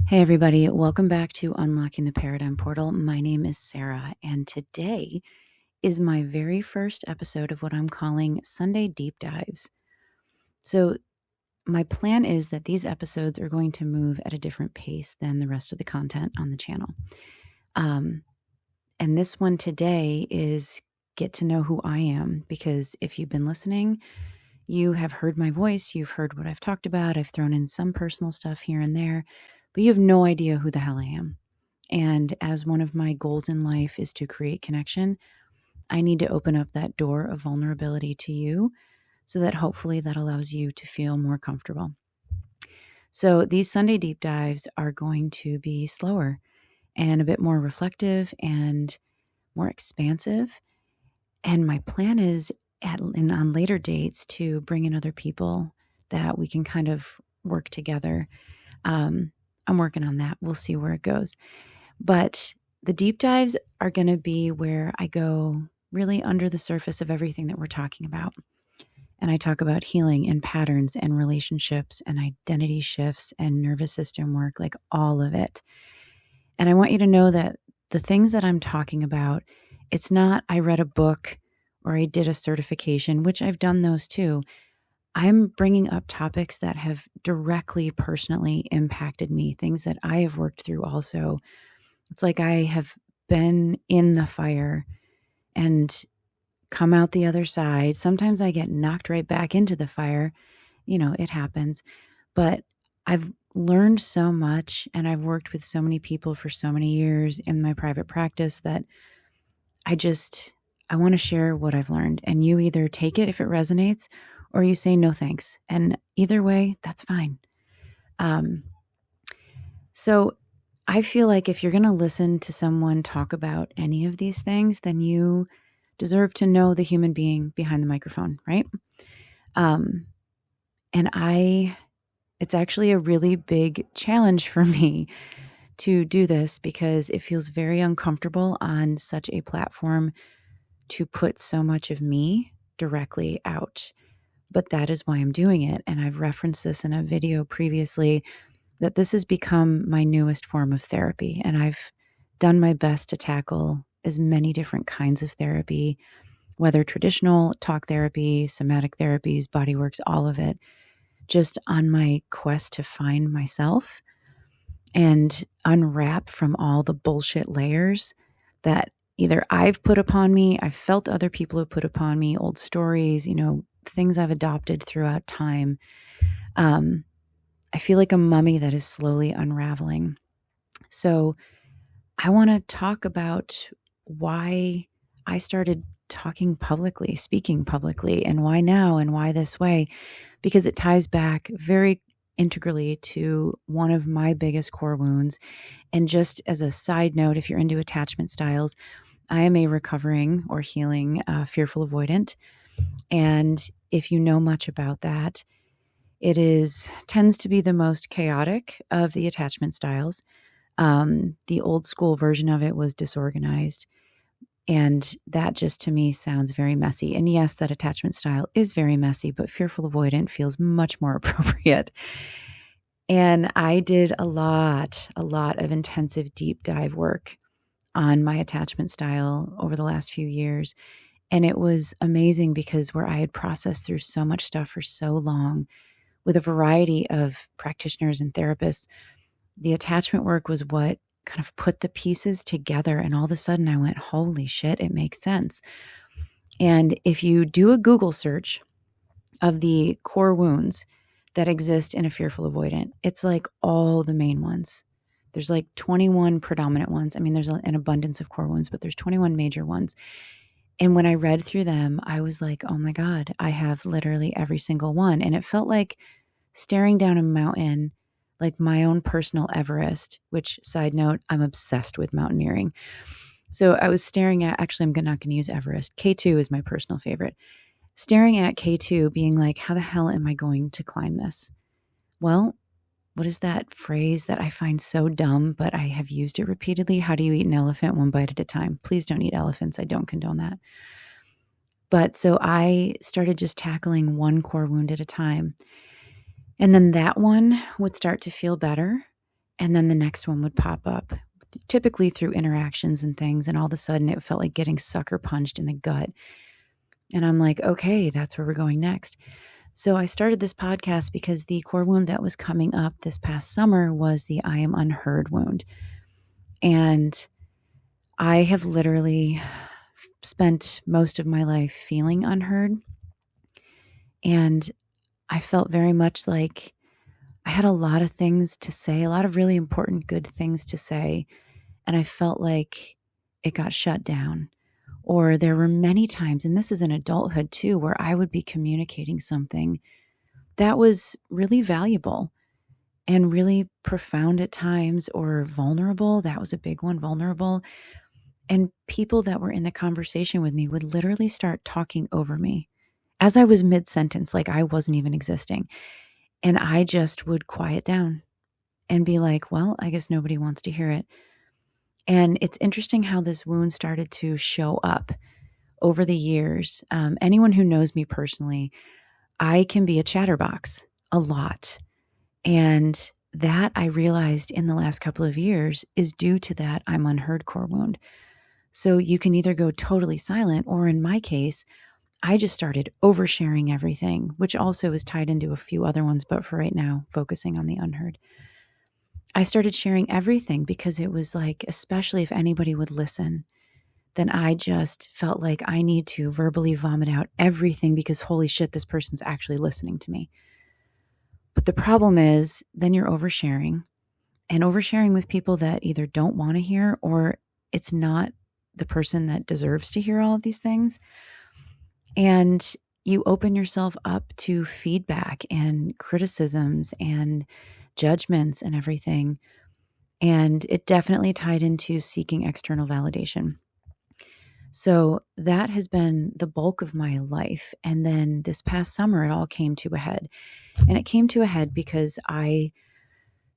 Hey, everybody. Welcome back to Unlocking the Paradigm Portal. My name is Sarah, and today is my very first episode of what I'm calling Sunday Deep Dives. So, my plan is that these episodes are going to move at a different pace than the rest of the content on the channel. And this one today is get to know who I am, because if you've been listening, you have heard my voice, you've heard what I've talked about, I've thrown in some personal stuff here and there, but you have no idea who the hell I am. And as one of my goals in life is to create connection, I need to open up that door of vulnerability to you so that hopefully that allows you to feel more comfortable. So these Sunday deep dives are going to be slower and a bit more reflective and more expansive. And my plan is on later dates to bring in other people that we can kind of work together. I'm working on that. We'll see where it goes. But the deep dives are going to be where I go really under the surface of everything that we're talking about. And I talk about healing and patterns and relationships and identity shifts and nervous system work, like all of it. And I want you to know that the things that I'm talking about, it's not I read a book or I did a certification, which I've done those too. I'm bringing up topics that have directly, personally impacted me, things that I have worked through also. It's like I have been in the fire and come out the other side. Sometimes I get knocked right back into the fire. It happens. But I've learned so much and I've worked with so many people for so many years in my private practice that I want to share what I've learned. And you either take it if it resonates or you say no thanks. And either way, that's fine. So I feel like if you're going to listen to someone talk about any of these things, then you deserve to know the human being behind the microphone, right? It's actually a really big challenge for me to do this because it feels very uncomfortable on such a platform to put so much of me directly out. But that is why I'm doing it. And I've referenced this in a video previously that this has become my newest form of therapy. And I've done my best to tackle as many different kinds of therapy, whether traditional talk therapy, somatic therapies, bodyworks, all of it, just on my quest to find myself and unwrap from all the bullshit layers that either I've put upon me, I've felt other people have put upon me, old stories, things I've adopted throughout time. I feel like a mummy that is slowly unraveling. So I want to talk about why I started talking publicly, speaking publicly, and why now and why this way, because it ties back very integrally to one of my biggest core wounds. And just as a side note, if you're into attachment styles, I am a recovering or healing fearful avoidant. And if you know much about that, it tends to be the most chaotic of the attachment styles. The old school version of it was disorganized. And that just to me sounds very messy. And yes, that attachment style is very messy, but fearful avoidant feels much more appropriate. And I did a lot of intensive deep dive work on my attachment style over the last few years. And it was amazing because where I had processed through so much stuff for so long with a variety of practitioners and therapists, the attachment work was what kind of put the pieces together. And all of a sudden I went, holy shit, it makes sense. And if you do a Google search of the core wounds that exist in a fearful avoidant, it's like all the main ones. There's like 21 predominant ones. I mean, there's an abundance of core wounds, but there's 21 major ones. And when I read through them, I was like, oh my God, I have literally every single one. And it felt like staring down a mountain, like my own personal Everest, which, side note, I'm obsessed with mountaineering. So I was staring at, actually, I'm not going to use Everest. K2 is my personal favorite. Staring at K2 being like, how the hell am I going to climb this? Well, what is that phrase that I find so dumb, but I have used it repeatedly? How do you eat an elephant one bite at a time? Please don't eat elephants. I don't condone that. But so I started just tackling one core wound at a time. And then that one would start to feel better. And then the next one would pop up, typically through interactions and things. And all of a sudden it felt like getting sucker punched in the gut. And I'm like, okay, that's where we're going next. So I started this podcast because the core wound that was coming up this past summer was the I am unheard wound. And I have literally spent most of my life feeling unheard. And I felt very much like I had a lot of things to say, a lot of really important, good things to say. And I felt like it got shut down. Or there were many times, and this is in adulthood too, where I would be communicating something that was really valuable and really profound at times, or vulnerable. That was a big one, vulnerable. And people that were in the conversation with me would literally start talking over me as I was mid-sentence, like I wasn't even existing. And I just would quiet down and be like, well, I guess nobody wants to hear it. And it's interesting how this wound started to show up over the years. Anyone who knows me personally, I can be a chatterbox a lot. And that I realized in the last couple of years is due to that I'm unheard core wound. So you can either go totally silent, or in my case, I just started oversharing everything, which also is tied into a few other ones, but for right now, focusing on the unheard. I started sharing everything because it was like, especially if anybody would listen, then I just felt like I need to verbally vomit out everything because holy shit, this person's actually listening to me. But the problem is then you're oversharing, and oversharing with people that either don't want to hear, or it's not the person that deserves to hear all of these things. And you open yourself up to feedback and criticisms and judgments and everything. And it definitely tied into seeking external validation. So that has been the bulk of my life. And then this past summer, it all came to a head. And it came to a head because I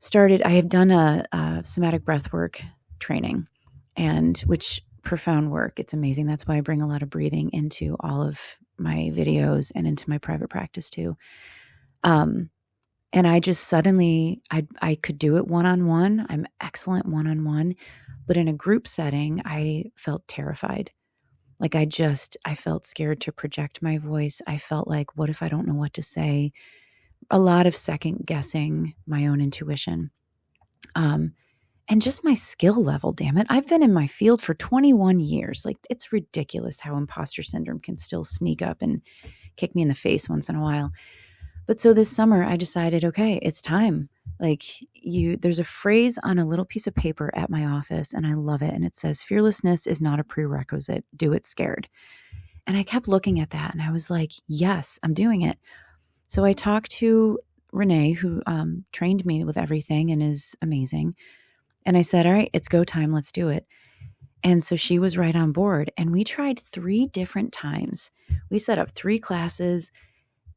have done a somatic breathwork training, and which profound work. It's amazing. That's why I bring a lot of breathing into all of my videos and into my private practice too. And I just suddenly, I could do it one-on-one. I'm excellent one-on-one, but in a group setting, I felt terrified. Like I felt scared to project my voice. I felt like, what if I don't know what to say? A lot of second guessing my own intuition. And just my skill level, damn it. I've been in my field for 21 years. Like, it's ridiculous how imposter syndrome can still sneak up and kick me in the face once in a while. But so this summer I decided, okay, it's time. Like there's a phrase on a little piece of paper at my office, and I love it. And it says, fearlessness is not a prerequisite. Do it scared. And I kept looking at that and I was like, yes, I'm doing it. So I talked to Renee, who trained me with everything and is amazing. And I said, all right, it's go time. Let's do it. And so she was right on board. And we tried 3 different times. We set up 3 classes.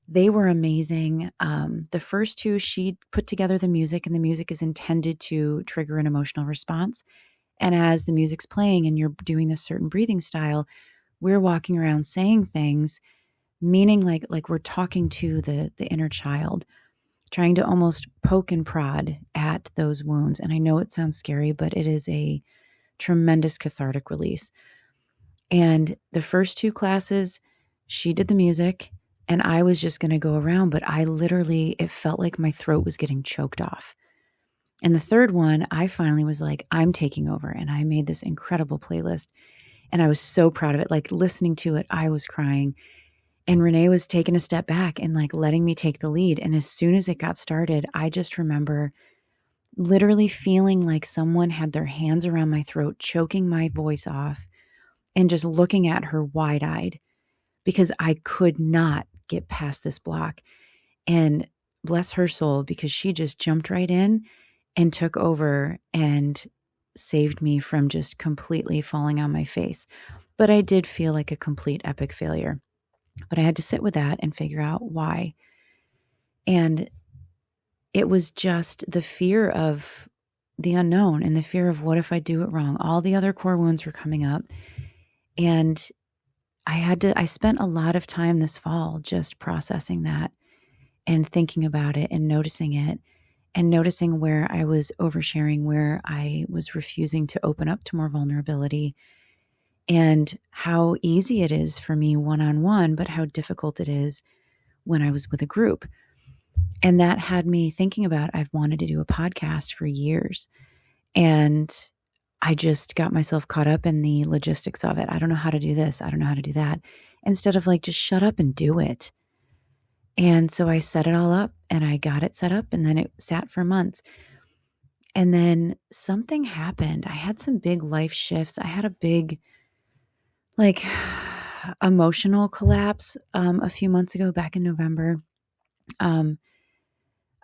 They were amazing. The first 2, she put together the music, and the music is intended to trigger an emotional response. And as the music's playing and you're doing this certain breathing style, we're walking around saying things, meaning like we're talking to the inner child, trying to almost poke and prod at those wounds. And I know it sounds scary, but it is a tremendous cathartic release. And the first 2 classes, she did the music and I was just going to go around, but it felt like my throat was getting choked off. And the third one, I finally was like, I'm taking over. And I made this incredible playlist and I was so proud of it. Like listening to it, I was crying. And Renee was taking a step back and like letting me take the lead. And as soon as it got started, I just remember literally feeling like someone had their hands around my throat, choking my voice off, and just looking at her wide-eyed because I could not get past this block. And bless her soul, because she just jumped right in and took over and saved me from just completely falling on my face. But I did feel like a complete epic failure. But I had to sit with that and figure out why. And it was just the fear of the unknown and the fear of what if I do it wrong? All the other core wounds were coming up. And I spent a lot of time this fall just processing that and thinking about it and noticing it. and noticing where I was oversharing, where I was refusing to open up to more vulnerability, and how easy it is for me one-on-one, but how difficult it is when I was with a group. And that had me thinking about, I've wanted to do a podcast for years, and I just got myself caught up in the logistics of it. I don't know how to do this. I don't know how to do that. Instead of like, just shut up and do it. And so I set it all up and I got it set up, and then it sat for months. And then something happened. I had some big life shifts. I had a big, like, emotional collapse a few months ago, back in November. I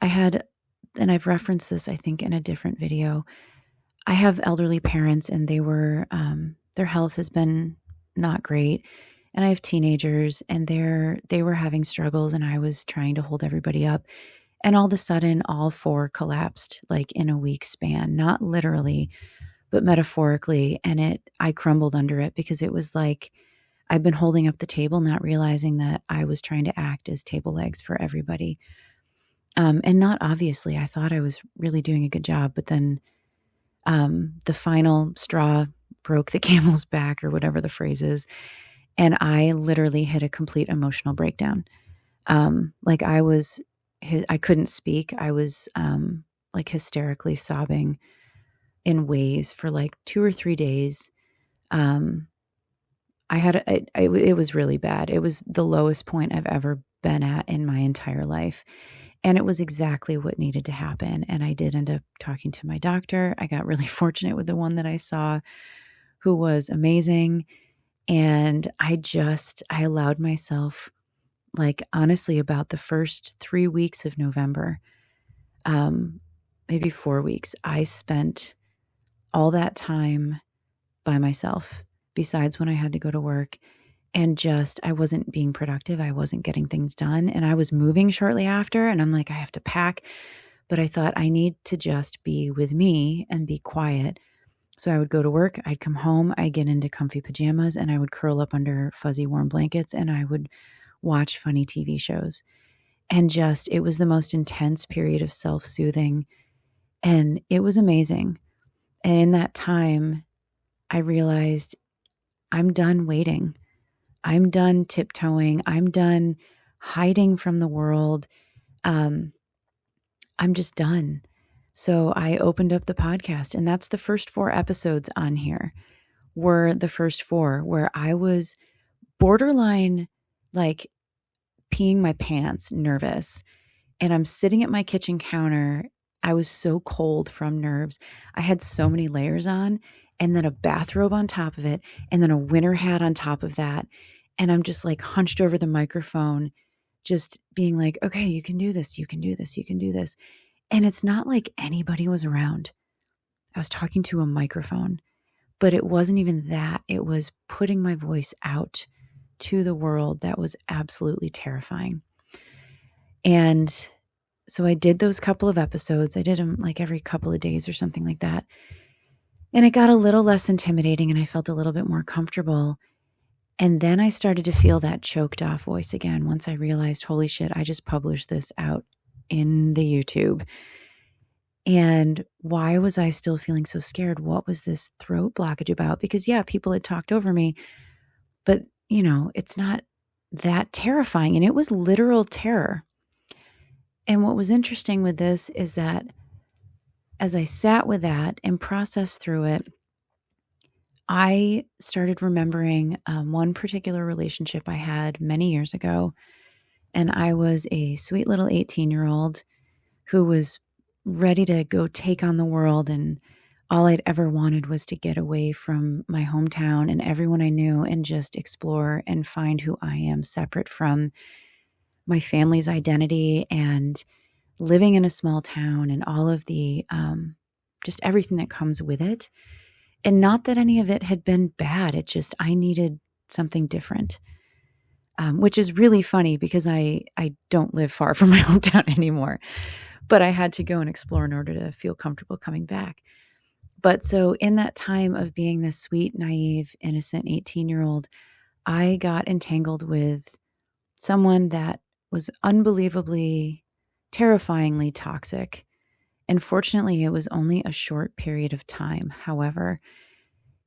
had, and I've referenced this, I think, in a different video. I have elderly parents, and they were, their health has been not great. And I have teenagers, and they were having struggles, and I was trying to hold everybody up. And all of a sudden, all four collapsed, like in a week span, not literally, but metaphorically. And I crumbled under it, because it was like I've been holding up the table, not realizing that I was trying to act as table legs for everybody. And not obviously, I thought I was really doing a good job, but then the final straw broke the camel's back, or whatever the phrase is. And I literally hit a complete emotional breakdown. Like I couldn't speak. I was like hysterically sobbing in waves for like 2 or 3 days. It was really bad. It was the lowest point I've ever been at in my entire life. And it was exactly what needed to happen. And I did end up talking to my doctor. I got really fortunate with the one that I saw, who was amazing. And I allowed myself, like, honestly, about the first 3 weeks of November, maybe 4 weeks, I spent all that time by myself, besides when I had to go to work. And I wasn't being productive. I wasn't getting things done. And I was moving shortly after, and I'm like, I have to pack. But I thought, I need to just be with me and be quiet. So I would go to work, I'd come home, I'd get into comfy pajamas, and I would curl up under fuzzy warm blankets, and I would watch funny TV shows. And it was the most intense period of self-soothing. And it was amazing. And in that time, I realized, I'm done waiting. I'm done tiptoeing. I'm done hiding from the world. I'm just done. So I opened up the podcast, and that's the first 4 episodes on here were the first 4, where I was borderline like peeing my pants, nervous. And I'm sitting at my kitchen counter. I was so cold from nerves. I had so many layers on, and then a bathrobe on top of it, and then a winter hat on top of that. And I'm just like hunched over the microphone, just being like, okay, you can do this. You can do this. You can do this. And it's not like anybody was around. I was talking to a microphone, but it wasn't even that. It was putting my voice out to the world. That was absolutely terrifying. And so I did those couple of episodes. I did them like every couple of days or something like that. And it got a little less intimidating, and I felt a little bit more comfortable. And then I started to feel that choked off voice again, once I realized, holy shit, I just published this out in the YouTube. And why was I still feeling so scared? What was this throat blockage about? Because yeah, people had talked over me, but it's not that terrifying. And it was literal terror. And what was interesting with this is that as I sat with that and processed through it, I started remembering one particular relationship I had many years ago. And I was a sweet little 18-year-old who was ready to go take on the world. And all I'd ever wanted was to get away from my hometown and everyone I knew, and just explore and find who I am, separate from my family's identity, and living in a small town, and all of the just everything that comes with it. And not that any of it had been bad. It just, I needed something different, which is really funny because I don't live far from my hometown anymore, but I had to go and explore in order to feel comfortable coming back. But so in that time of being this sweet, naive, innocent 18-year-old, I got entangled with someone that was unbelievably, terrifyingly toxic. And fortunately, it was only a short period of time. However,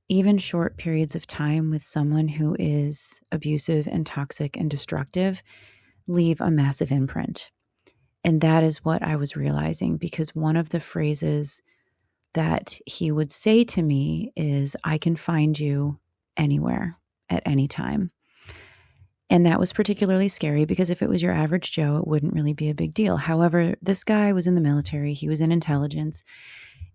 even short periods of time with someone who is abusive and toxic and destructive leave a massive imprint. And that is what I was realizing, because one of the phrases that he would say to me is, I can find you anywhere at any time. And that was particularly scary because if it was your average Joe, it wouldn't really be a big deal. However, this guy was in the military, he was in intelligence,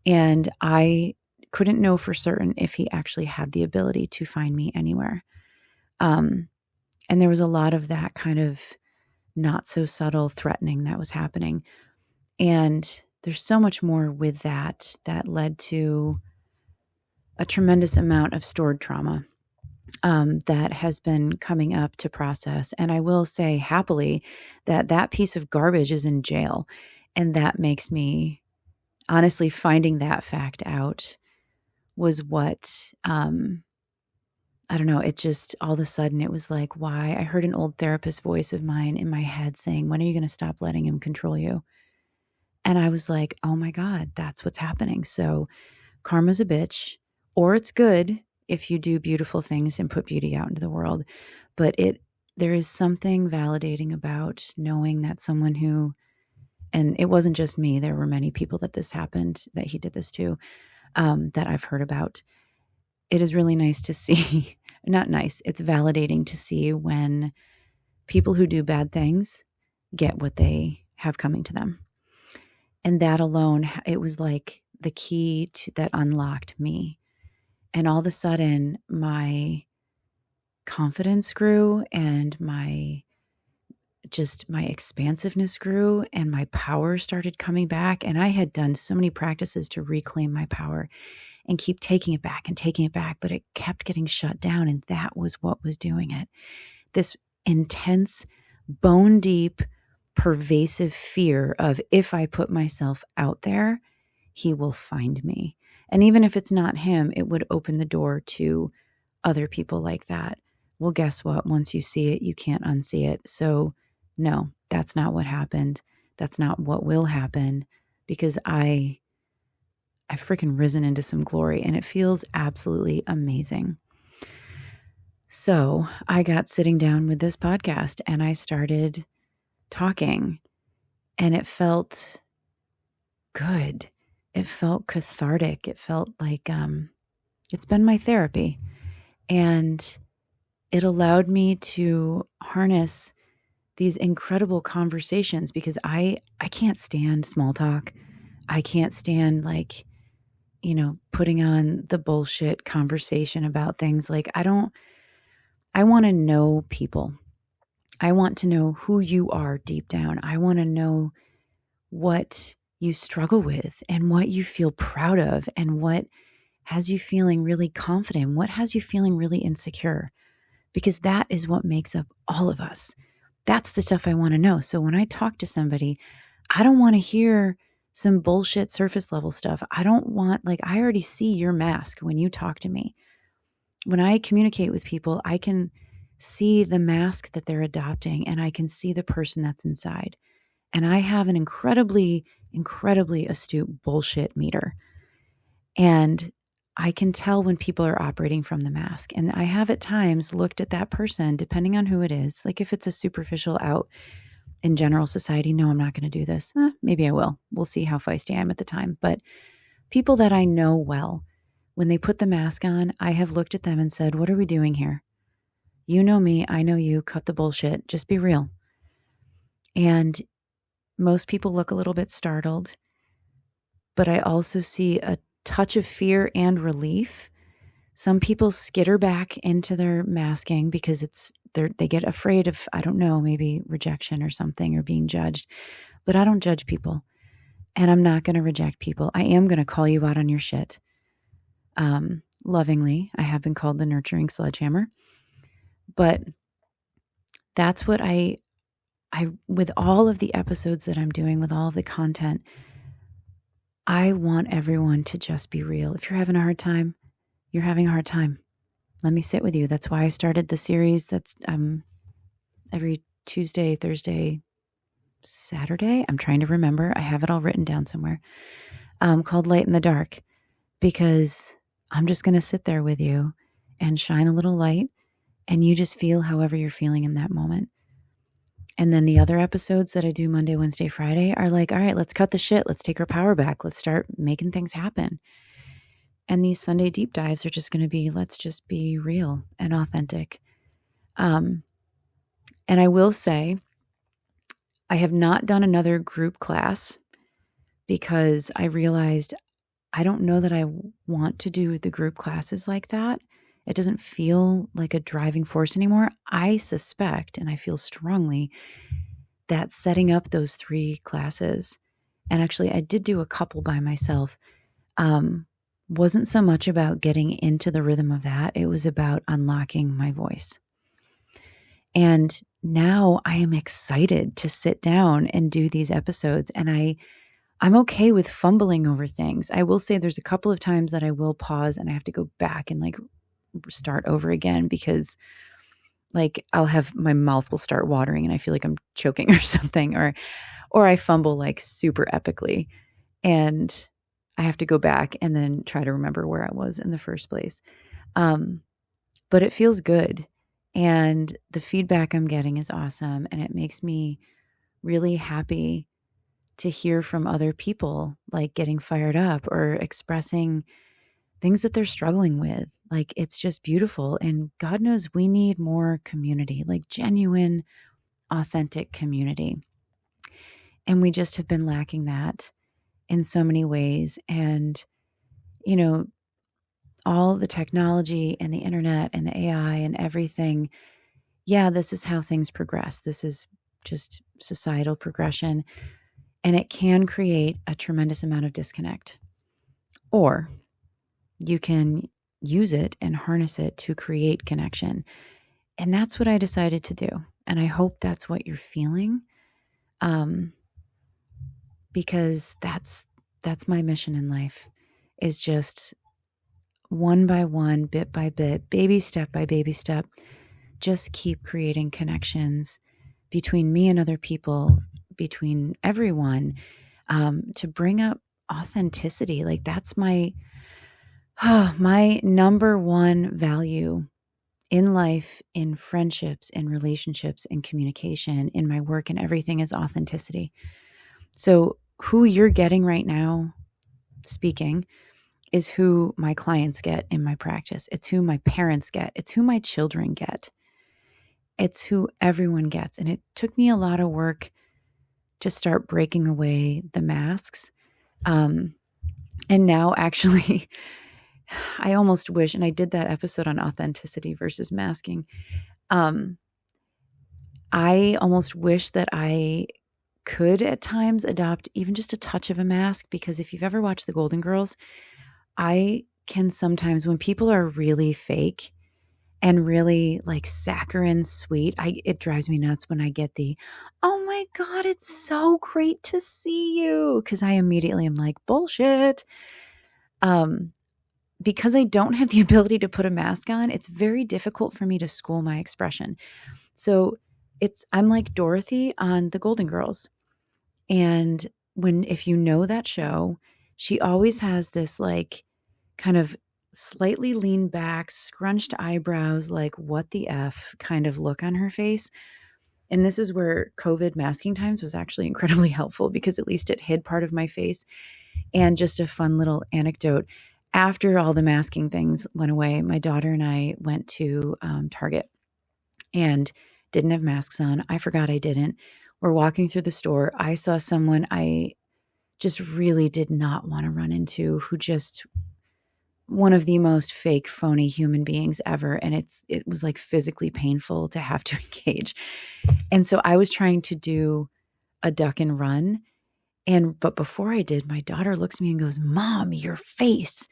and I couldn't know for certain if he actually had the ability to find me anywhere. And there was a lot of that kind of not so subtle threatening that was happening. And there's so much more with that led to a tremendous amount of stored trauma that has been coming up to process. And I will say happily that piece of garbage is in jail. And that makes me, honestly, finding that fact out was what, I don't know, it just, all of a sudden, it was like, why? I heard an old therapist voice of mine in my head saying, when are you going to stop letting him control you? And I was like, oh my God, that's what's happening. So karma's a bitch, or it's good if you do beautiful things and put beauty out into the world. But there is something validating about knowing that someone who, and it wasn't just me, there were many people that this happened, that he did this to, that I've heard about. It is really nice to see, not nice, it's validating to see when people who do bad things get what they have coming to them. And that alone, it was like the key that unlocked me. And all of a sudden, my confidence grew and my expansiveness grew and my power started coming back. And I had done so many practices to reclaim my power and keep taking it back, but it kept getting shut down. And that was what was doing it. This intense, bone deep, pervasive fear of, if I put myself out there, he will find me. And even if it's not him, it would open the door to other people like that. Well, guess what? Once you see it, you can't unsee it. So no, that's not what happened. That's not what will happen, because I've freaking risen into some glory and it feels absolutely amazing. So I got sitting down with this podcast and I started talking, and it felt good. It felt cathartic. It felt like it's been my therapy, and it allowed me to harness these incredible conversations, because I can't stand small talk. I can't stand putting on the bullshit conversation about things. I want to know people. I want to know who you are deep down. I want to know what you struggle with and what you feel proud of and what has you feeling really confident, what has you feeling really insecure, because that is what makes up all of us. That's the stuff I want to know. So when I talk to somebody, I don't want to hear some bullshit surface level stuff. I don't want, I already see your mask when you talk to me. When I communicate with people, I can see the mask that they're adopting and I can see the person that's inside. And I have an incredibly, incredibly astute bullshit meter. And I can tell when people are operating from the mask. And I have at times looked at that person, depending on who it is. Like if it's a superficial out in general society, no, I'm not going to do this. Maybe I will. We'll see how feisty I am at the time. But people that I know well, when they put the mask on, I have looked at them and said, what are we doing here? You know me, I know you, cut the bullshit, just be real. And most people look a little bit startled, but I also see a touch of fear and relief. Some people skitter back into their masking because they get afraid of, I don't know, maybe rejection or something, or being judged. But I don't judge people, and I'm not going to reject people. I am going to call you out on your shit. Lovingly, I have been called the nurturing sledgehammer. But that's what I, with all of the episodes that I'm doing, with all of the content, I want everyone to just be real. If you're having a hard time, you're having a hard time. Let me sit with you. That's why I started the series that's every Tuesday, Thursday, Saturday. I'm trying to remember. I have it all written down somewhere, called Light in the Dark, because I'm just going to sit there with you and shine a little light, and you just feel however you're feeling in that moment. And then the other episodes that I do Monday, Wednesday, Friday are like, all right, let's cut the shit. Let's take our power back. Let's start making things happen. And these Sunday deep dives are just going to be, let's just be real and authentic. And I will say, I have not done another group class because I realized I don't know that I want to do the group classes like that. It doesn't feel like a driving force anymore. I suspect, and I feel strongly, that setting up those 3 classes, and actually I did do a couple by myself, wasn't so much about getting into the rhythm of that. It was about unlocking my voice. And now I am excited to sit down and do these episodes. And I'm okay with fumbling over things. I will say there's a couple of times that I will pause and I have to go back and like start over again, because like I'll have, my mouth will start watering and I feel like I'm choking or something, or I fumble like super epically and I have to go back and then try to remember where I was in the first place. But it feels good. And the feedback I'm getting is awesome. And it makes me really happy to hear from other people, like getting fired up or expressing things that they're struggling with. Like, it's just beautiful. And God knows we need more community, like genuine, authentic community. And we just have been lacking that in so many ways. And, you know, all the technology and the internet and the AI and everything, yeah, this is how things progress. This is just societal progression. And it can create a tremendous amount of disconnect. Or you can use it and harness it to create connection. And that's what I decided to do. And I hope that's what you're feeling. Because that's my mission in life, is just one by one, bit by bit, baby step by baby step, just keep creating connections between me and other people, between everyone, to bring up authenticity. Like, that's my number one value in life, in friendships, in relationships, in communication, in my work and everything, is authenticity. So who you're getting right now speaking is who my clients get in my practice. It's who my parents get. It's who my children get. It's who everyone gets. And it took me a lot of work to start breaking away the masks. And now actually, I almost wish, and I did that episode on authenticity versus masking. I almost wish that I could at times adopt even just a touch of a mask, because if you've ever watched The Golden Girls, I can sometimes, when people are really fake and really like saccharine sweet, it drives me nuts when I get the, oh my God, it's so great to see you. Cause I immediately am like, bullshit. Because I don't have the ability to put a mask on, it's very difficult for me to school my expression. So I'm like Dorothy on The Golden Girls. And if you know that show, she always has this like kind of slightly leaned back, scrunched eyebrows, like what the F kind of look on her face. And this is where COVID masking times was actually incredibly helpful, because at least it hid part of my face. And just a fun little anecdote. After all the masking things went away, my daughter and I went to Target and didn't have masks on. I forgot I didn't. We're walking through the store. I saw someone I just really did not want to run into, who just, one of the most fake, phony human beings ever. And it was like physically painful to have to engage. And so I was trying to do a duck and run. But before I did, my daughter looks at me and goes, "Mom, your face."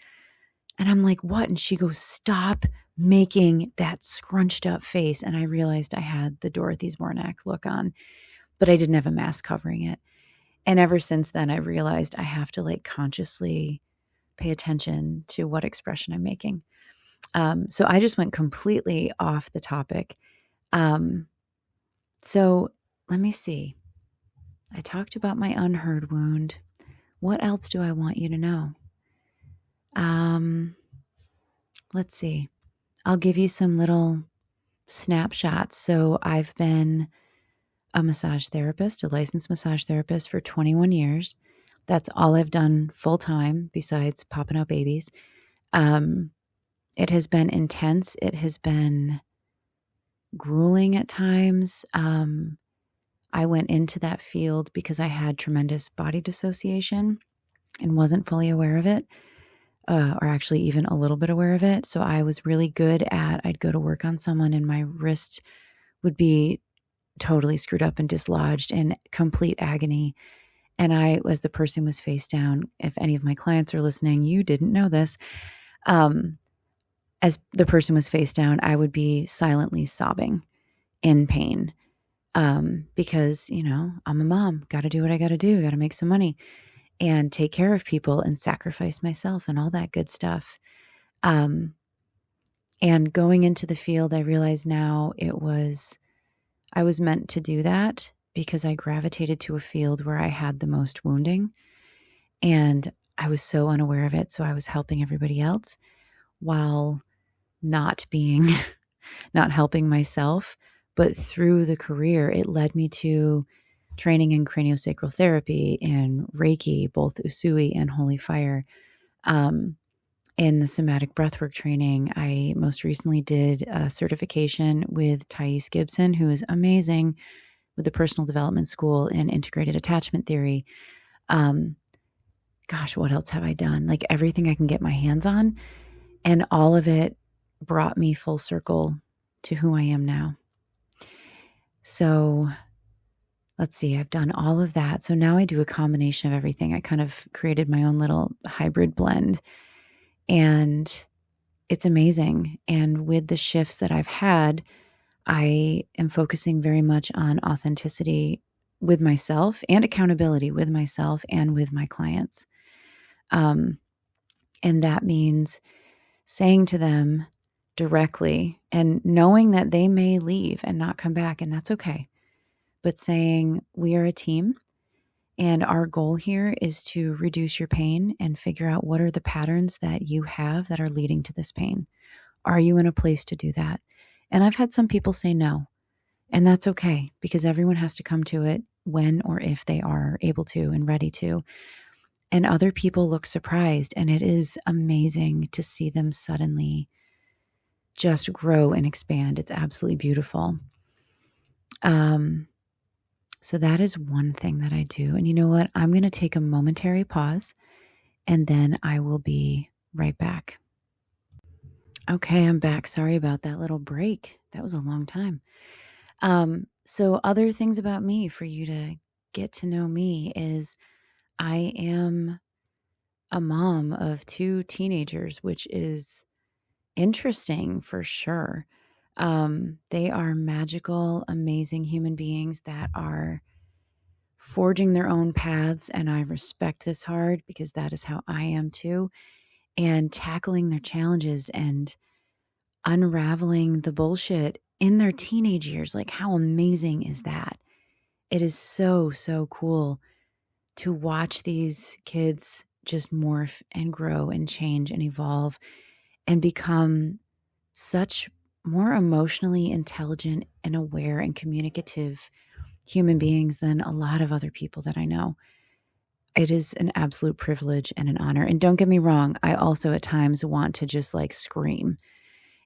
And I'm like, "What?" And she goes, "Stop making that scrunched up face." And I realized I had the Dorothy Zbornak look on, but I didn't have a mask covering it. And ever since then, I've realized I have to like consciously pay attention to what expression I'm making. So I just went completely off the topic. So let me see. I talked about my unheard wound. What else do I want you to know? Let's see. I'll give you some little snapshots. So I've been a massage therapist, a licensed massage therapist for 21 years. That's all I've done full time besides popping out babies. It has been intense. It has been grueling at times. I went into that field because I had tremendous body dissociation and wasn't fully aware of it, or actually even a little bit aware of it. So I was really good at, I'd go to work on someone and my wrist would be totally screwed up and dislodged in complete agony. And I, as the person was face down, if any of my clients are listening, you didn't know this. As the person was face down, I would be silently sobbing in pain. Because, I'm a mom, got to do what I got to do, got to make some money and take care of people and sacrifice myself and all that good stuff. And going into the field, I realize now I was meant to do that because I gravitated to a field where I had the most wounding and I was so unaware of it. So I was helping everybody else while not helping myself. But through the career, it led me to training in craniosacral therapy and Reiki, both Usui and Holy Fire. In the somatic breathwork training, I most recently did a certification with Thais Gibson, who is amazing with the Personal Development School in Integrated Attachment Theory. Gosh, what else have I done? Like everything I can get my hands on. And all of it brought me full circle to who I am now. So let's see, I've done all of that. So now I do a combination of everything. I kind of created my own little hybrid blend and it's amazing. And with the shifts that I've had, I am focusing very much on authenticity with myself and accountability with myself and with my clients. And that means saying to them directly and knowing that they may leave and not come back, and that's okay. But saying, we are a team and our goal here is to reduce your pain and figure out what are the patterns that you have that are leading to this pain. Are you in a place to do that? And I've had some people say no, and that's okay because everyone has to come to it when or if they are able to and ready to. And other people look surprised, and it is amazing to see them suddenly just grow and expand. It's absolutely beautiful. So that is one thing that I do. And you know what? I'm going to take a momentary pause and then I will be right back. Okay, I'm back. Sorry about that little break. That was a long time. So other things about me for you to get to know me is I am a mom of 2 teenagers, which is interesting for sure. They are magical, amazing human beings that are forging their own paths. And I respect this hard because that is how I am too. And tackling their challenges and unraveling the bullshit in their teenage years. Like, how amazing is that? It is so, so cool to watch these kids just morph and grow and change and evolve and become such more emotionally intelligent and aware and communicative human beings than a lot of other people that I know. It is an absolute privilege and an honor. And don't get me wrong, I also at times want to just like scream.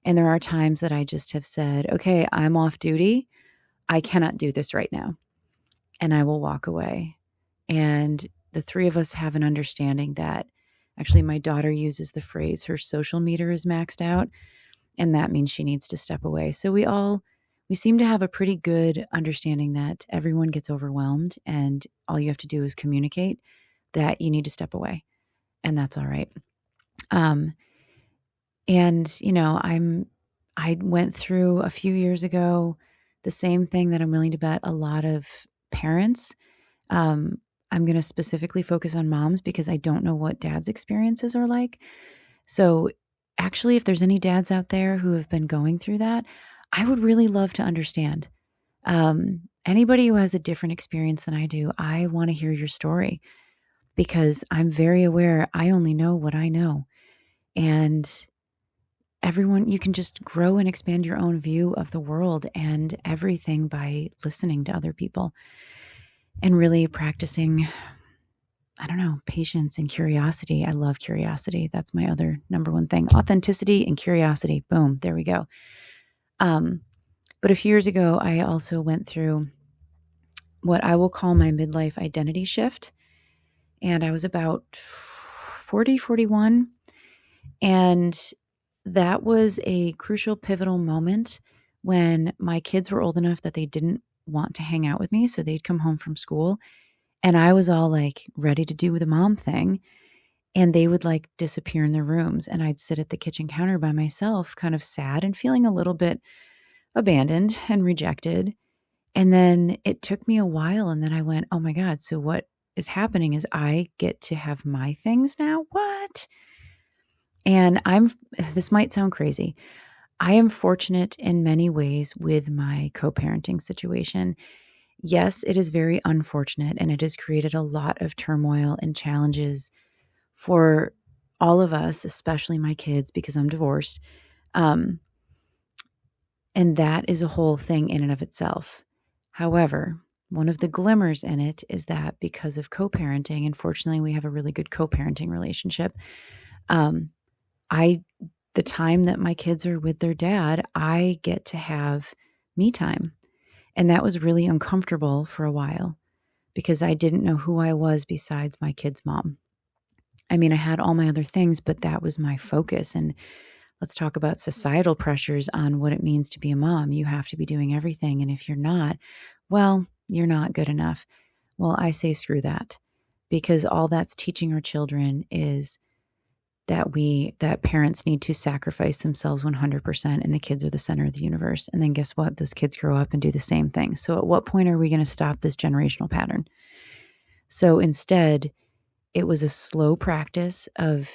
And there are times that I just have said, okay, I'm off duty. I cannot do this right now. And I will walk away. And the 3 of us have an understanding that actually my daughter uses the phrase, her social meter is maxed out. And that means she needs to step away. So we seem to have a pretty good understanding that everyone gets overwhelmed and all you have to do is communicate that you need to step away. And that's all right. And I went through a few years ago the same thing that I'm willing to bet a lot of parents. I'm going to specifically focus on moms because I don't know what dads' experiences are like. So actually, if there's any dads out there who have been going through that, I would really love to understand. anybody who has a different experience than I do, I want to hear your story because I'm very aware I only know what I know. And everyone, you can just grow and expand your own view of the world and everything by listening to other people and really practicing, I don't know, patience and curiosity. I love curiosity. That's my other number one thing. Authenticity and curiosity. Boom. There we go. But a few years ago, I also went through what I will call my midlife identity shift. And I was about 40, 41. And that was a crucial, pivotal moment when my kids were old enough that they didn't want to hang out with me. So they'd come home from school and I was all like ready to do the mom thing. And they would like disappear in their rooms. And I'd sit at the kitchen counter by myself, kind of sad and feeling a little bit abandoned and rejected. And then it took me a while. And then I went, oh my God, so what is happening is I get to have my things now? What? And this might sound crazy. I am fortunate in many ways with my co-parenting situation. Yes, it is very unfortunate and it has created a lot of turmoil and challenges for all of us, especially my kids, because I'm divorced. And that is a whole thing in and of itself. However, one of the glimmers in it is that because of co-parenting, and fortunately we have a really good co-parenting relationship, the time that my kids are with their dad, I get to have me time. And that was really uncomfortable for a while because I didn't know who I was besides my kid's mom. I mean, I had all my other things, but that was my focus. And let's talk about societal pressures on what it means to be a mom. You have to be doing everything. And if you're not, well, you're not good enough. Well, I say screw that, because all that's teaching our children is that parents need to sacrifice themselves 100% and the kids are the center of the universe. And then guess what? Those kids grow up and do the same thing. So at what point are we going to stop this generational pattern? So instead, it was a slow practice of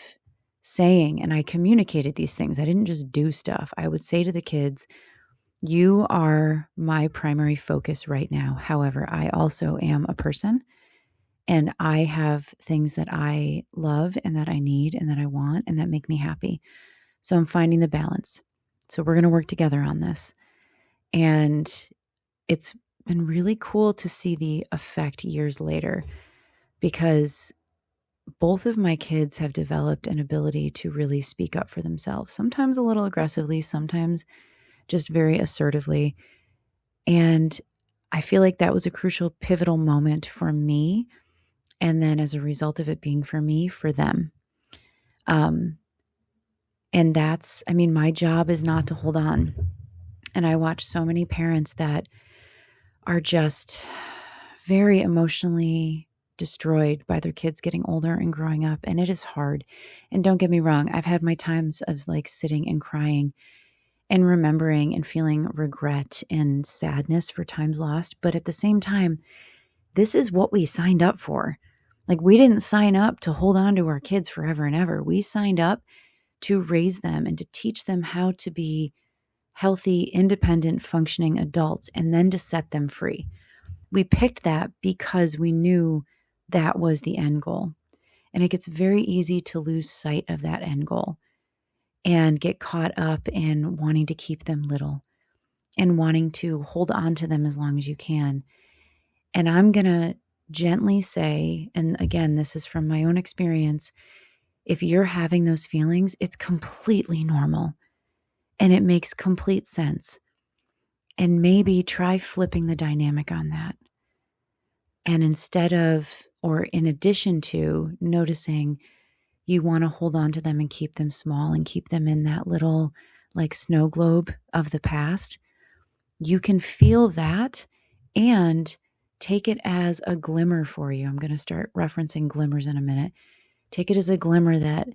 saying, and I communicated these things. I didn't just do stuff. I would say to the kids, you are my primary focus right now. However, I also am a person. And I have things that I love and that I need and that I want and that make me happy. So I'm finding the balance. So we're going to work together on this. And it's been really cool to see the effect years later because both of my kids have developed an ability to really speak up for themselves, sometimes a little aggressively, sometimes just very assertively. And I feel like that was a crucial, pivotal moment for me. And then as a result of it being for me, for them. And that's, I mean, my job is not to hold on. And I watch so many parents that are just very emotionally destroyed by their kids getting older and growing up. And it is hard. And don't get me wrong, I've had my times of like sitting and crying and remembering and feeling regret and sadness for times lost. But at the same time, this is what we signed up for. Like we didn't sign up to hold on to our kids forever and ever. We signed up to raise them and to teach them how to be healthy, independent, functioning adults and then to set them free. We picked that because we knew that was the end goal. And it gets very easy to lose sight of that end goal and get caught up in wanting to keep them little and wanting to hold on to them as long as you can. And I'm going to gently say, and again, this is from my own experience, if you're having those feelings, it's completely normal and it makes complete sense. And maybe try flipping the dynamic on that. And instead of, or in addition to noticing you want to hold on to them and keep them small and keep them in that little like snow globe of the past, you can feel that and take it as a glimmer for you. I'm going to start referencing glimmers in a minute. Take it as a glimmer that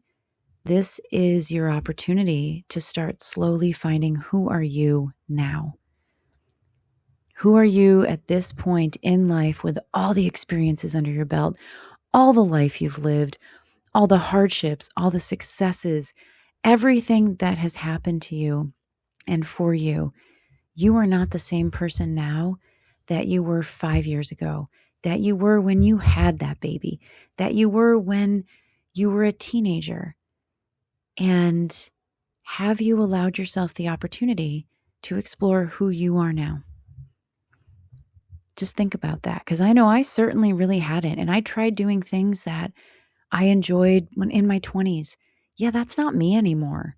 this is your opportunity to start slowly finding who are you now? Who are you at this point in life with all the experiences under your belt, all the life you've lived, all the hardships, all the successes, everything that has happened to you and for you? You are not the same person now that you were 5 years ago, that you were when you had that baby, that you were when you were a teenager? And have you allowed yourself the opportunity to explore who you are now? Just think about that, because I know I certainly really hadn't. And I tried doing things that I enjoyed when in my 20s. Yeah, that's not me anymore.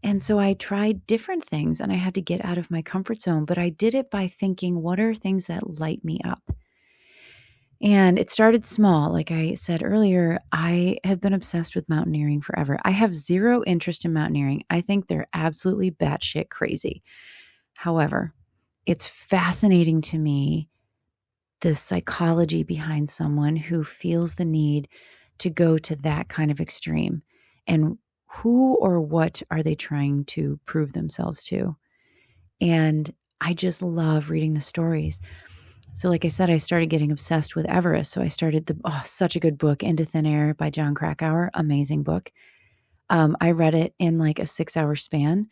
And so I tried different things and I had to get out of my comfort zone, but I did it by thinking, what are things that light me up? And it started small. Like I said earlier, I have been obsessed with mountaineering forever. I have zero interest in mountaineering. I think they're absolutely batshit crazy. However, it's fascinating to me the psychology behind someone who feels the need to go to that kind of extreme, and who or what are they trying to prove themselves to? And I just love reading the stories. So like I said, I started getting obsessed with Everest. So I started such a good book, Into Thin Air by Jon Krakauer. Amazing book. I read it in like a 6-hour span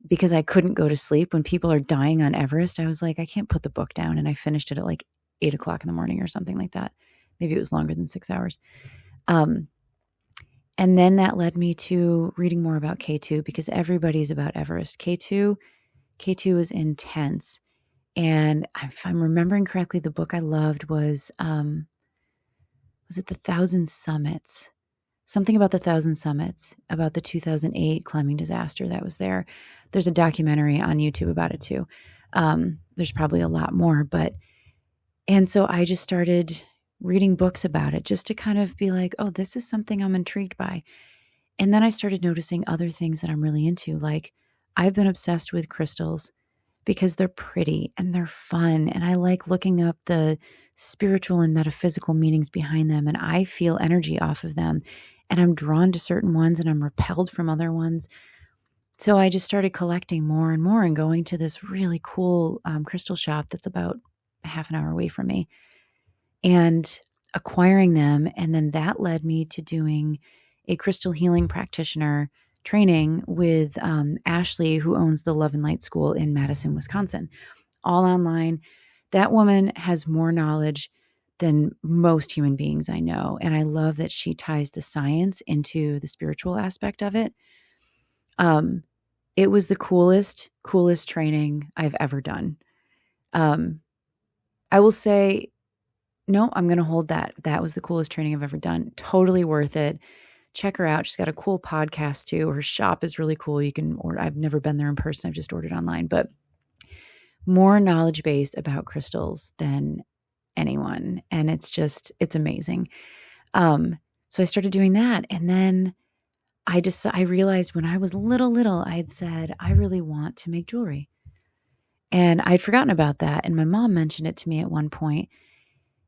because I couldn't go to sleep when people are dying on Everest. I was like, I can't put the book down. And I finished it at like 8 o'clock in the morning or something like that. Maybe it was longer than 6 hours. And then that led me to reading more about K2, because everybody's about Everest. K2 is intense. And if I'm remembering correctly, the book I loved was it The Thousand Summits? Something about the Thousand Summits, about the 2008 climbing disaster that was there. There's a documentary on YouTube about it too. There's probably a lot more, and so I just started reading books about it just to kind of be like, oh, this is something I'm intrigued by. And then I started noticing other things that I'm really into. Like, I've been obsessed with crystals because they're pretty and they're fun. And I like looking up the spiritual and metaphysical meanings behind them. And I feel energy off of them. And I'm drawn to certain ones and I'm repelled from other ones. So I just started collecting more and more and going to this really cool crystal shop that's about a half an hour away from me and acquiring them. And then that led me to doing a crystal healing practitioner training with Ashley, who owns the Love and Light School in Madison, Wisconsin, all online. That woman has more knowledge than most human beings I know. And I love that she ties the science into the spiritual aspect of it. It was the coolest training I've ever done. I will say, no, I'm going to hold that. That was the coolest training I've ever done. Totally worth it. Check her out. She's got a cool podcast too. Her shop is really cool. You can order. I've never been there in person. I've just ordered online, but more knowledge base about crystals than anyone. And it's amazing. So I started doing that. And then I realized when I was little, I had said, I really want to make jewelry. And I'd forgotten about that. And my mom mentioned it to me at one point.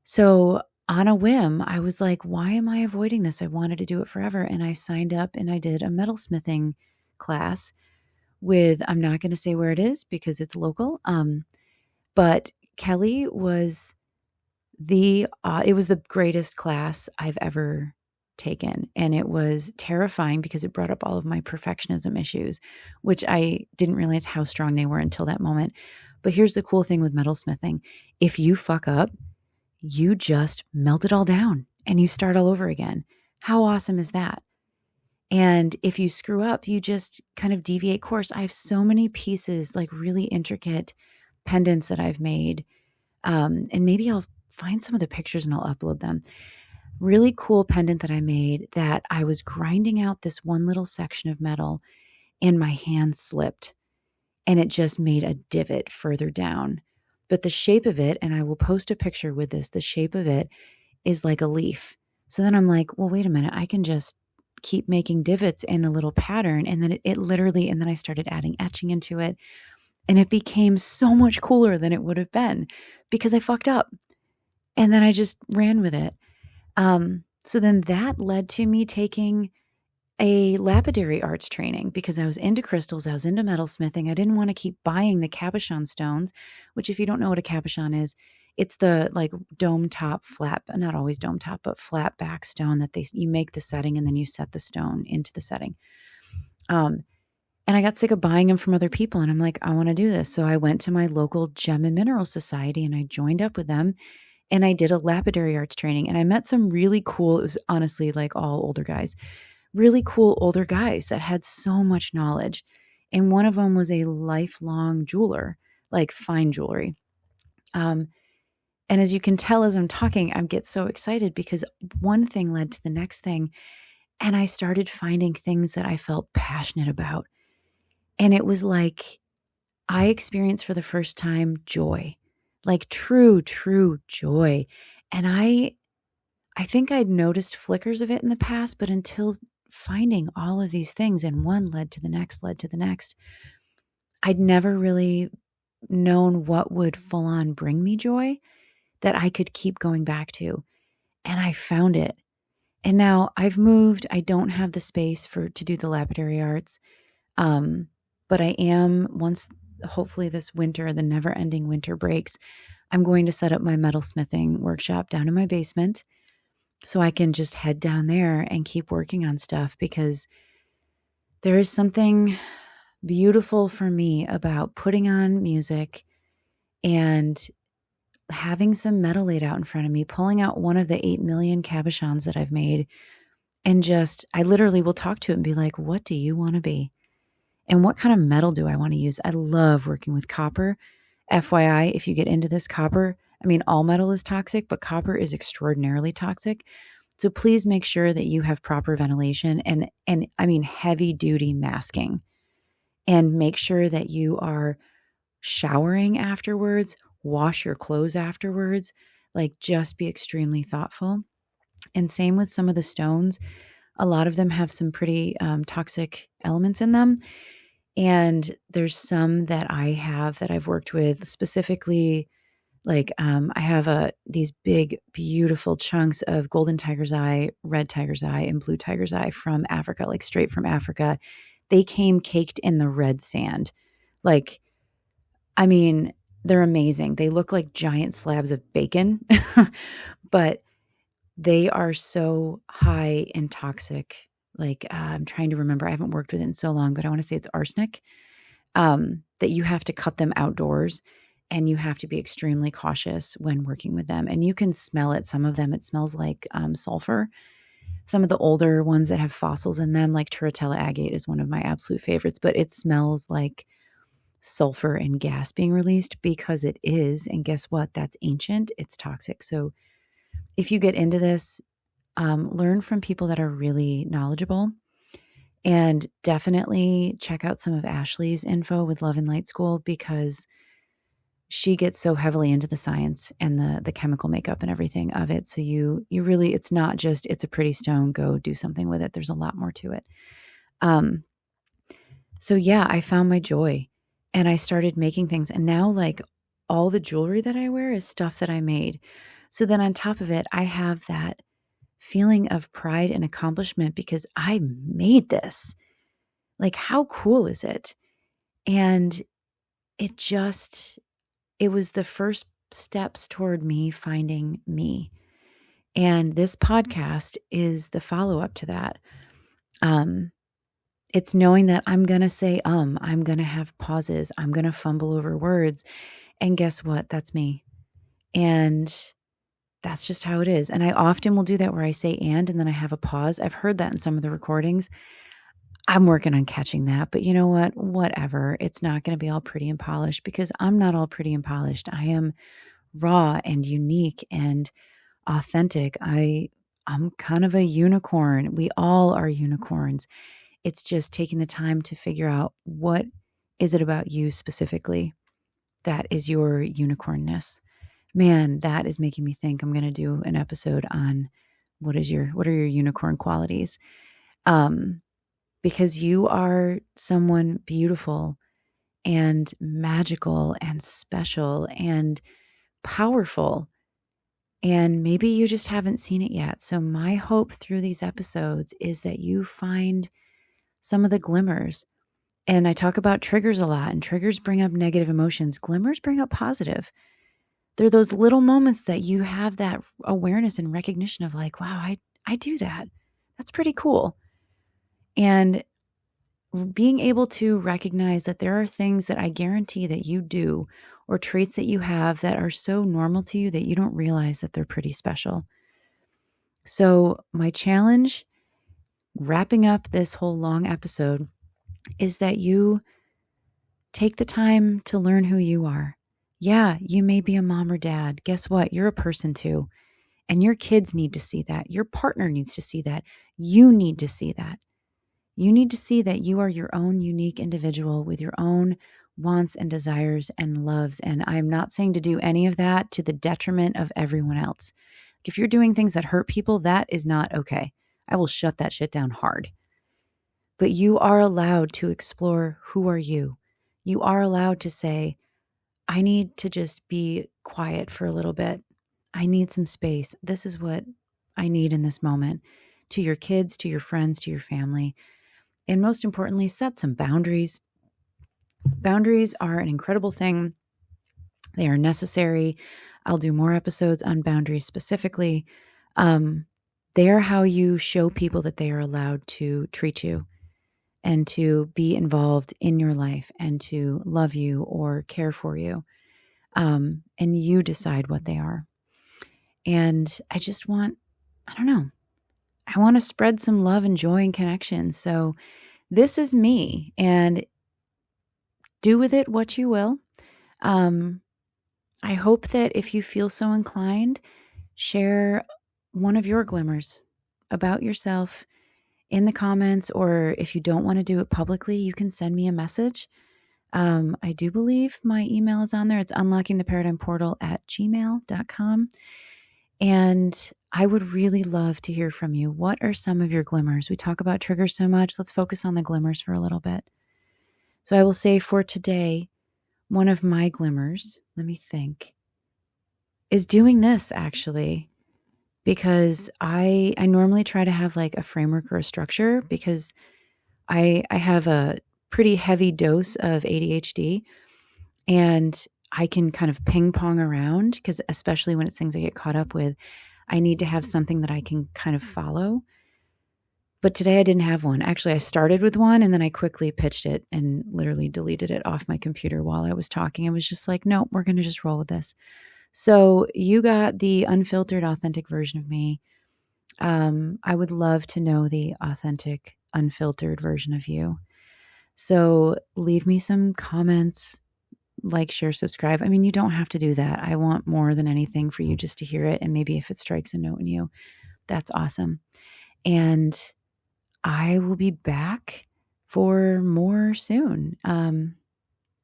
So on a whim, I was like, why am I avoiding this? I wanted to do it forever. And I signed up and I did a metalsmithing class with, I'm not going to say where it is because it's local. But Kelly was it was the greatest class I've ever taken. And it was terrifying because it brought up all of my perfectionism issues, which I didn't realize how strong they were until that moment. But here's the cool thing with metalsmithing. If you fuck up, you just melt it all down and you start all over again. How awesome is that? And if you screw up, you just kind of deviate course. I have so many pieces, like really intricate pendants that I've made. And maybe I'll find some of the pictures and I'll upload them. Really cool pendant that I made that I was grinding out this one little section of metal and my hand slipped and it just made a divot further down. But the shape of it, and I will post a picture with this, the shape of it is like a leaf. So then I'm like, well, wait a minute, I can just keep making divots in a little pattern. And then it literally, and then I started adding etching into it. And it became so much cooler than it would have been because I fucked up. And then I just ran with it. So then that led to me taking a lapidary arts training because I was into crystals. I was into metalsmithing. I didn't want to keep buying the cabochon stones, which if you don't know what a cabochon is, it's the like dome top flat, not always dome top, but flat back stone that you make the setting and then you set the stone into the setting. And I got sick of buying them from other people. And I'm like, I want to do this. So I went to my local gem and mineral society and I joined up with them and I did a lapidary arts training. And I met some really cool, it was honestly like all older guys, really cool older guys that had so much knowledge. And one of them was a lifelong jeweler, like fine jewelry. And as you can tell as I'm talking, I get so excited because one thing led to the next thing. And I started finding things that I felt passionate about. And it was like I experienced for the first time joy, like true, true joy. And I think I'd noticed flickers of it in the past, but until finding all of these things and one led to the next, I'd never really known what would full on bring me joy that I could keep going back to. And I found it. And now I've moved. I don't have the space to do the lapidary arts. But I am, once hopefully this winter, the never ending winter breaks, I'm going to set up my metalsmithing workshop down in my basement so I can just head down there and keep working on stuff, because there is something beautiful for me about putting on music and having some metal laid out in front of me, pulling out one of the 8 million cabochons that I've made, and just, I literally will talk to it and be like, what do you want to be? And what kind of metal do I want to use? I love working with copper. FYI, if you get into this, copper, I mean, all metal is toxic, but copper is extraordinarily toxic. So please make sure that you have proper ventilation and I mean, heavy duty masking, and make sure that you are showering afterwards, wash your clothes afterwards, like just be extremely thoughtful. And same with some of the stones. A lot of them have some pretty toxic elements in them. And there's some that I've worked with specifically, like I have these big, beautiful chunks of golden tiger's eye, red tiger's eye, and blue tiger's eye from Africa, like straight from Africa. They came caked in the red sand. Like, I mean, they're amazing. They look like giant slabs of bacon, but they are so high in toxic. Like, I'm trying to remember, I haven't worked with it in so long, but I want to say it's arsenic, that you have to cut them outdoors and you have to be extremely cautious when working with them. And you can smell it. Some of them, it smells like sulfur. Some of the older ones that have fossils in them, like Turritella agate is one of my absolute favorites, but it smells like sulfur and gas being released, because it is. And guess what? That's ancient. It's toxic. So if you get into this, learn from people that are really knowledgeable, and definitely check out some of Ashley's info with Love and Light School, because she gets so heavily into the science and the chemical makeup and everything of it. So you really, it's not just, it's a pretty stone, go do something with it. There's a lot more to it. So yeah, I found my joy and I started making things. And now, like, all the jewelry that I wear is stuff that I made. So then on top of it, I have that feeling of pride and accomplishment because I made this. Like, how cool is it? And it was the first steps toward me finding me. And this podcast is the follow-up to that. It's knowing that I'm going to say, I'm going to have pauses. I'm going to fumble over words. And guess what? That's me. And that's just how it is. And I often will do that where I say and then I have a pause. I've heard that in some of the recordings. I'm working on catching that. But you know what? Whatever. It's not going to be all pretty and polished, because I'm not all pretty and polished. I am raw and unique and authentic. I'm kind of a unicorn. We all are unicorns. It's just taking the time to figure out, what is it about you specifically that is your unicornness? Man, that is making me think I'm going to do an episode on what are your unicorn qualities? Because you are someone beautiful and magical and special and powerful. And maybe you just haven't seen it yet. So my hope through these episodes is that you find some of the glimmers. And I talk about triggers a lot, and triggers bring up negative emotions. Glimmers bring up positive. They're those little moments that you have that awareness and recognition of, like, wow, I do that. That's pretty cool. And being able to recognize that there are things that I guarantee that you do or traits that you have that are so normal to you that you don't realize that they're pretty special. So, my challenge, wrapping up this whole long episode, is that you take the time to learn who you are. Yeah, you may be a mom or dad. Guess what? You're a person too. And your kids need to see that. Your partner needs to see that. You need to see that. You need to see that you are your own unique individual with your own wants and desires and loves. And I'm not saying to do any of that to the detriment of everyone else. If you're doing things that hurt people, that is not okay. I will shut that shit down hard. But you are allowed to explore who are you. You are allowed to say, I need to just be quiet for a little bit. I need some space. This is what I need in this moment. To your kids, to your friends, to your family. And most importantly, set some boundaries. Boundaries are an incredible thing. They are necessary. I'll do more episodes on boundaries specifically. They are how you show people that they are allowed to treat you and to be involved in your life and to love you or care for you. And you decide what they are. And I just want, I don't know, I want to spread some love and joy and connection. So this is me, and do with it what you will. I hope that if you feel so inclined, share one of your glimmers about yourself in the comments, or if you don't want to do it publicly, you can send me a message. I do believe my email is on there. It's unlockingtheparadigmportal@gmail.com. And I would really love to hear from you. What are some of your glimmers? We talk about triggers so much. Let's focus on the glimmers for a little bit. So I will say for today, one of my glimmers, let me think, is doing this actually, because I normally try to have like a framework or a structure because I have a pretty heavy dose of ADHD, and I can kind of ping pong around because especially when it's things I get caught up with, I need to have something that I can kind of follow. But today I didn't have one. Actually, I started with one and then I quickly pitched it and literally deleted it off my computer while I was talking. I was just like, no, we're going to just roll with this. So you got the unfiltered, authentic version of me. I would love to know the authentic, unfiltered version of you. So leave me some comments, like, share, subscribe. I mean, you don't have to do that. I want more than anything for you just to hear it. And maybe if it strikes a note in you, that's awesome. And I will be back for more soon.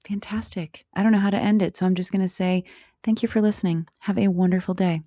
Fantastic. I don't know how to end it. So I'm just going to say, thank you for listening. Have a wonderful day.